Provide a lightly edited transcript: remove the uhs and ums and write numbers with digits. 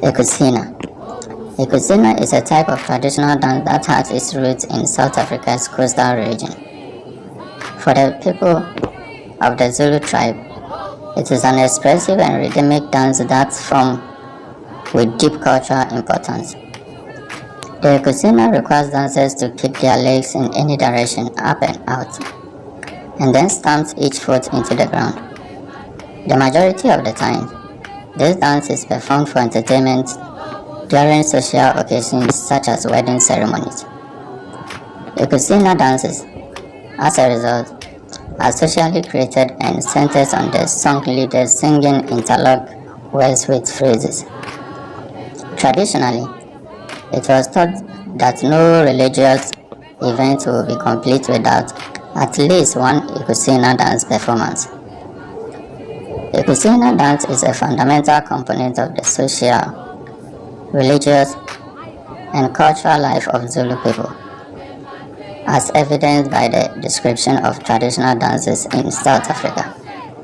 Ukusina. Ukusina is a type of traditional dance that has its roots in South Africa's coastal region. For the people of the Zulu tribe, it is an expressive and rhythmic dance that forms with deep cultural importance. The Ukusina requires dancers to kick their legs in any direction, up and out, and then stamp each foot into the ground. The majority of the time, this dance is performed for entertainment during social occasions such as wedding ceremonies. Ukusina dances, as a result, are socially created and centered on the song leaders singing interlocked words with phrases. Traditionally, it was thought that no religious event will be complete without at least one Ukusina dance performance. Ukusina dance is a fundamental component of the social, religious, and cultural life of Zulu people, as evidenced by the description of traditional dances in South Africa.